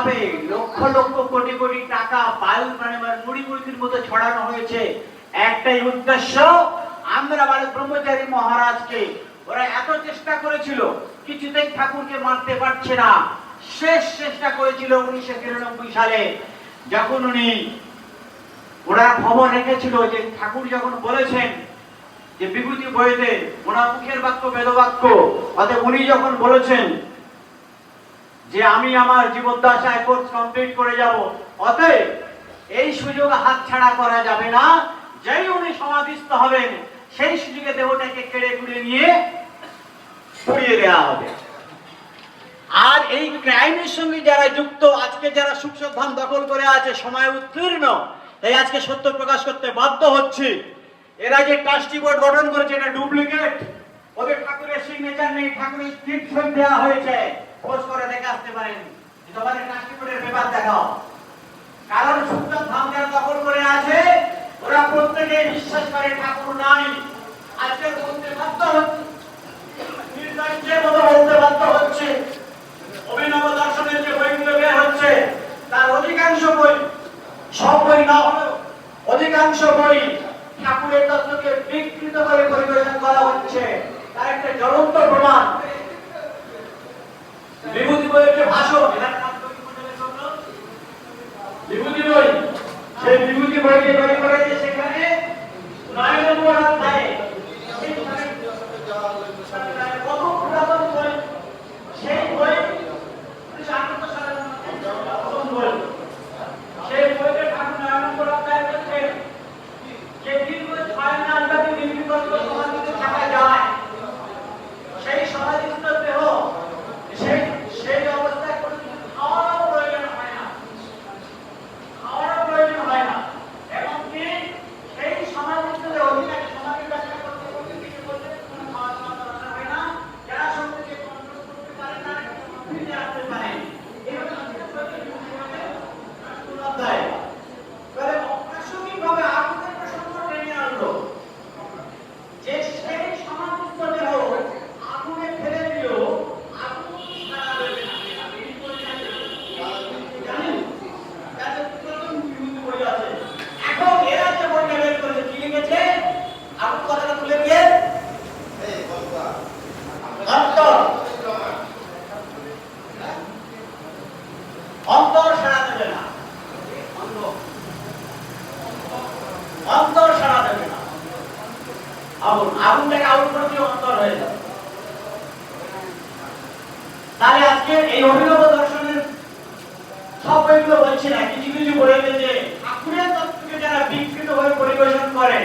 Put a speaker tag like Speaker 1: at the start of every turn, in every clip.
Speaker 1: ভাবে লক্ষ লক্ষ কোটি কোটি টাকা বায়ু মানে মুড়ি মুড়ির মতো ছড়ানো হয়েছে একটাই উদ্দেশ্য, আমরা বালক ব্রহ্মচারী মহারাজকে ওরা এত চেষ্টা করেছিল, কিছুতেই ঠাকুরকে মারতে পারছে না। শেষ চেষ্টা করেছিল 1993 সালে, যখন ওরা খবর রেখেছিল যে ঠাকুর যখন বলেছেন যে বিভূতি বইতে ওনার মুখের বাক্য বেদবাক্য, অতএব উনি যখন বলেছেন যে আমি আমার জীবদ্দশায় কোর্স কমপ্লিট করে যাব, অতএব এই সুযোগ হাতছাড়া করা যাবে না। যেই উনি সমাধিস্থ হবেন সেই সুযোগে দেহটাকে কেড়ে কুড়ে নিয়ে পুড়িয়ে দেওয়া হবে। আর এই ক্রাইমের সঙ্গে যারা যুক্ত, আজকে যারা সুখধাম দখল করে আছে, সময় উত্তীর্ণ, তাই আজকে সত্য প্রকাশ করতে বাধ্য হচ্ছে। এরা যে ট্রাস্টি বোর্ড গঠন করেছে এটা ডুপ্লিকেট, ওদের ঠাকুরের সিগনেচার নেই, ঠাকুরের স্ক্রিপ্ট দেওয়া হয়েছে। খোঁজ করে দেখে আসতে পারেন, তোমাদের ট্রাস্টি বোর্ডের পেপার দেখাও। কারণ সুখধাম যারা দখল করে আছে ওরা প্রত্যেকে বিশ্বাস করে ঠাকুর নাই। আজকে বলতে বাধ্য হচ্ছে, নির্লজ্জের মতো বলতে বাধ্য হচ্ছে, অভিনব দর্শনের যে বইগুলো বের হচ্ছে তার অধিকাংশ বই, সব বই না হলেও অধিকাংশ বই ঠাকুরের তত্ত্বকে বিকৃত করে পরিবেশন করা হচ্ছে। তার একটা জ্বলন্ত প্রমাণ বিভূতি বইয়ের যে ভাষণ, বিভূতি বই, সেই বিভূতি বইকে তৈরি করেছে, সেখানে 9 নম্বর অধ্যায়ে কত পুরাতন বই, সেই বই 1958 সালের বই, সেই বইতে ঠাকুর 9 নম্বর অধ্যায়ে বলছেন যে দীর্ঘ 6 মাস ব্যাপী নির্বিকল্প সমাধিতে থাকা যায়, সেই সমাধিস্থ দেহ সেই অবস্থায় কোনো কিছু খাওয়ারও প্রয়োজন হয় না, খাওয়ারও প্রয়োজন হয় না। এবং কি সেই সমাধিস্থ দেহ অধিকারী সমাধি ব্যবসা করতে করতে কিছু বলতে কোনো খাওয়া দাওয়া দরকার হয় না, যারা শক্তিকে কন্ট্রোল করতে পারে না ফিরে আসতে পারে। এইভাবে অধ্যায় প্রাসঙ্গিকভাবে আগুনের প্রসঙ্গ টেনে আনলো যে সেই সমাধিস্থ দেহ আগুনে ফেলে দিলেও আগুন সারা দেবে না। জানেন তাদের প্রথম বিভূতি বই আছে। এখন এরা যে বইটা বের করেছে কি লিখেছে, আগুন কথাটা তুলে দিয়ে অন্তর অন্তর সারা দেবে না, অন্তর সারা দেবে না। আগুনটাকে আগুন করে দিয়ে অন্তর হয়ে যাবে। তাহলে আজকে এই অভিনব দর্শনের সব বইগুলো বলছি না, কিছু কিছু বইতে যে ঠাকুরের তত্ত্বকে যারা বিকৃত ভাবে পরিবেশন করে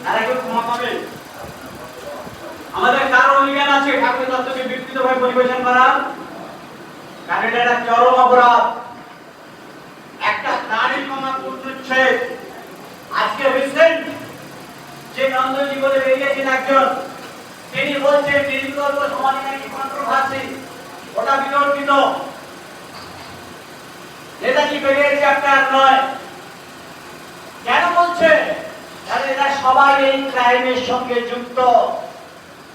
Speaker 1: তারা কেউ ক্ষমা পাবে? আমাদের কারো অধিকার আছে ঠাকুরের তত্ত্বকে বিকৃত ভাবে পরিবেশন করার? কারণ এটা একটা চরম অপরাধ, একটা নারী ক্ষমা করছে। আজকে রিসেন্ট যে নন্দ জীবনে বেরিয়েছেন একজন, তিনি বলছেন নির্বিকল্প সমাধি নাকি কন্ট্রোভার্সি, ওটা বিতর্কিত, এটা কি বেরিয়েছে আপনার নয়। কেন বলছে? কারণ এরা সবাই এই ক্রাইমের সঙ্গে যুক্ত।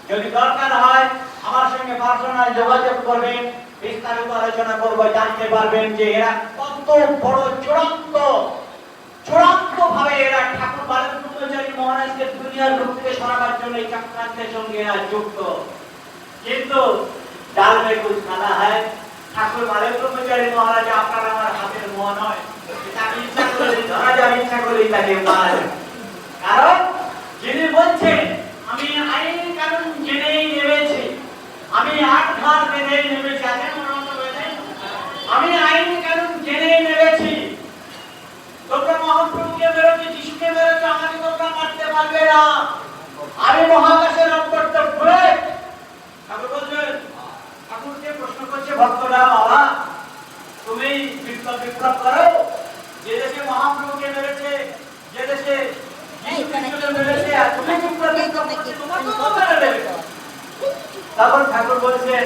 Speaker 1: যদি দরকার হয় আমার সঙ্গে পার্সোনাল যোগাযোগ করবেন, বিস্তারিত আলোচনা করবো, জানতে পারবেন যে এরা কত বড় চূড়ান্ত ভাবে এরা ঠাকুর বালক ব্রহ্মচারী মহারাজকে দুনিয়ার রূপ থেকে সরাবার জন্য এই চক্রান্তের সঙ্গে এরা যুক্ত। কিন্তু ডাল মে কুছ খানা হয়, ঠাকুর বালক ব্রহ্মচারী মহারাজ আপনার আমার হাতের মোয়া নয়, তাকে ইচ্ছা করলে ধরা যাবে, ইচ্ছা করলেই তাকে মারা যাবে। কারণ যিনি বলছেন আমি আইন কানুন জেনেই নেমেছি, আমি 8 ঘাট বেঁধেই নেমেছি, আমি আইন কানুন জেনেই নেমেছি, তোমরা মহাপ্রভুকে বেরোতে, যিশুকে বেরোতে, আমাকে তোমরা মারতে পারবে না, আমি মহাকাশের অন্তর্ত ঘুরে। ঠাকুর বলছেন, ঠাকুরকে প্রশ্ন করছে ভক্তরা, বাবা তুমি বিপ্লব করো, যে দেশে মহাপ্রভুকে মেরেছে, যে দেশে তখন ঠাকুর বলছেন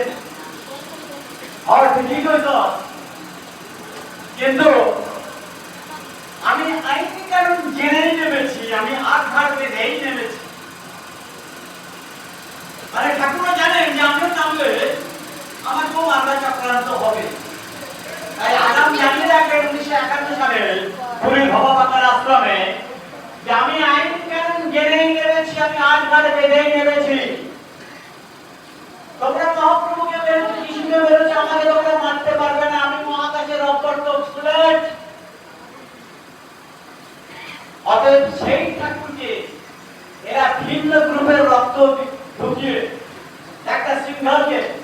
Speaker 1: ঠিক হইতো, কিন্তু আমি আইনি কারণ জেনেই নেমেছি, আমি 8 ঘাট বেঁধেই নেমেছি। মানে ঠাকুরও জানেন যে আমরা নামলে আমাকেও মামলা চক্রান্ত হবে। তাই আগাম জানিয়ে রাখলেন 1951 সালে পুরী ভববাকার আশ্রমে যে আমি আইন কানুন জেনেই নেমেছি, আমি আট ঘাট বেঁধেই নেমেছি। তোমরা মহাপ্রভুকে বেরোচ্ছে, যিশুকে বেরোচ্ছে, আমাকে তোমরা মারতে পারবে না, আমি মহাকাশের অপর্তক বুলেট। অতএব সেই ঠাকুরকে এরা ভিন্ন গ্রুপের রক্ত ঢুকিয়ে